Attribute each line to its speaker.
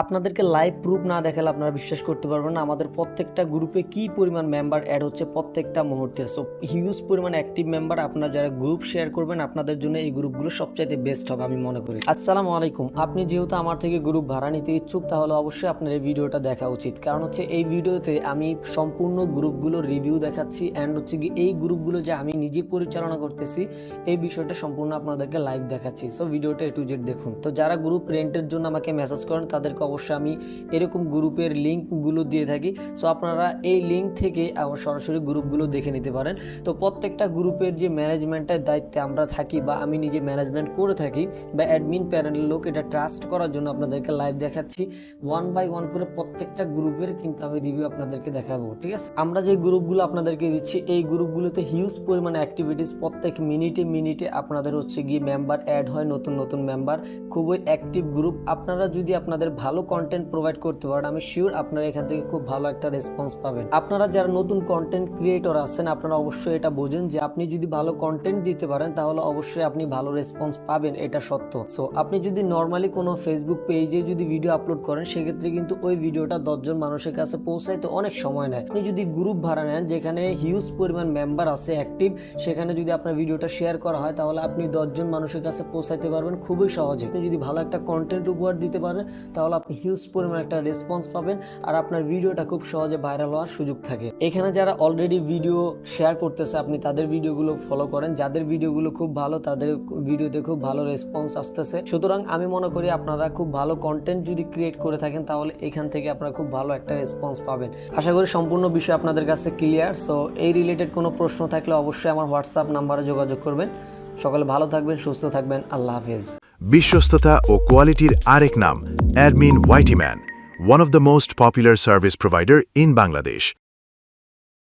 Speaker 1: আপনাদেরকে live proof না দেখালে আপনারা বিশ্বাস করতে পারবেন না আমাদের প্রত্যেকটা গ্রুপে কি পরিমাণ মেম্বার অ্যাড হচ্ছে প্রত্যেকটা মুহূর্তে। সো হিউজ পরিমাণ অ্যাক্টিভ মেম্বার। আপনারা যারা গ্রুপ শেয়ার করবেন আপনাদের জন্য এই গ্রুপগুলো সবচাইতে বেস্ট হবে আমি মনে করি। আসসালামু আলাইকুম। আপনি যেহেতু আমার থেকে গ্রুপ ভাড়া নিতে ইচ্ছুক তাহলে অবশ্যই আপনার এই ভিডিওটা দেখা উচিত, কারণ হচ্ছে এই ভিডিওতে আমি সম্পূর্ণ গ্রুপগুলোর রিভিউ দেখাচ্ছি অ্যান্ড হচ্ছে কি এই গ্রুপগুলো যে আমি নিজে পরিচালনা করতেছি এই বিষয়টা সম্পূর্ণ আপনাদেরকে লাইভ দেখাচ্ছি। সো ভিডিওটা A to Z দেখুন। তো যারা গ্রুপ রেন্টের জন্য আমাকে মেসেজ করেন তাদেরকে অবশ্যই আমি এরকম গ্রুপের লিঙ্কগুলো দিয়ে থাকি। সো আপনারা এই লিঙ্ক থেকে আমার সরাসরি গ্রুপগুলো দেখে নিতে পারেন। তো প্রত্যেকটা গ্রুপের যে ম্যানেজমেন্টের দায়িত্বে আমরা থাকি বা আমি নিজে ম্যানেজমেন্ট করে থাকি বা অ্যাডমিন প্যানেলের লোক, এটা ট্রাস্ট করার জন্য আপনাদেরকে লাইভ দেখাচ্ছি। ওয়ান বাই ওয়ান করে প্রত্যেকটা গ্রুপের কিন্তু আমি রিভিউ আপনাদেরকে দেখাবো, ঠিক আছে? আমরা যে গ্রুপগুলো আপনাদেরকে দিচ্ছি এই গ্রুপগুলোতে হিউজ পরিমাণে অ্যাক্টিভিটিস, প্রত্যেক মিনিটে মিনিটে আপনাদের হচ্ছে গিয়ে মেম্বার অ্যাড হয়, নতুন নতুন মেম্বার, খুবই অ্যাক্টিভ গ্রুপ। আপনারা যদি আপনাদের ভালো কন্টেন্ট প্রোভাইড করতে পারেন আমি শিওর আপনারা এখান থেকে খুব ভালো একটা রেসপন্স পাবেন। আপনারা যারা নতুন কন্টেন্ট ক্রিয়েটর আছেন আপনারা অবশ্যই এটা বোঝেন যে আপনি যদি ভালো কন্টেন্ট দিতে পারেন তাহলে অবশ্যই আপনি ভালো রেসপন্স পাবেন, এটা সত্য। সো আপনি যদি নর্মালি কোনো ফেসবুক পেজে যদি ভিডিও আপলোড করেন সেক্ষেত্রে কিন্তু ওই ভিডিওটা 10 জন মানুষের কাছে পৌঁছাইতে অনেক সময় নেয়। আপনি যদি গ্রুপ ভাড়া নেন যেখানে হিউজ পরিমাণ মেম্বার আছে অ্যাক্টিভ, সেখানে যদি আপনার ভিডিওটা শেয়ার করা হয় তাহলে আপনি 10 জন মানুষের কাছে পৌঁছাইতে পারবেন খুবই সহজে। আপনি যদি ভালো একটা কন্টেন্ট উপহার দিতে পারেন তাহলে আপনি হিউজ পরিমাণ একটা রেসপন্স পাবেন আর আপনার ভিডিওটা খুব সহজে ভাইরাল হওয়ার সুযোগ থাকে। এখানে যারা অলরেডি ভিডিও শেয়ার করতেছে আপনি তাদের ভিডিওগুলো ফলো করেন, যাদের ভিডিওগুলো খুব ভালো তাদের ভিডিওতে খুব ভালো রেসপন্স আসতেছে। সুতরাং আমি মনে করি আপনারা খুব ভালো কন্টেন্ট যদি ক্রিয়েট করে থাকেন তাহলে এখান থেকে আপনারা খুব ভালো একটা রেসপন্স পাবেন। আশা করি সম্পূর্ণ বিষয় আপনাদের কাছে ক্লিয়ার। সো এই রিলেটেড কোনো প্রশ্ন থাকলে অবশ্যই আমার হোয়াটসঅ্যাপ নাম্বারে যোগাযোগ করবেন। সকলে ভালো থাকবেন, সুস্থ থাকবেন, আল্লাহ হাফেজ।
Speaker 2: বিশ্বস্ততা ও কোয়ালিটির আরেক নাম admin ওয়াইটিম্যান, one of the most popular service provider in Bangladesh.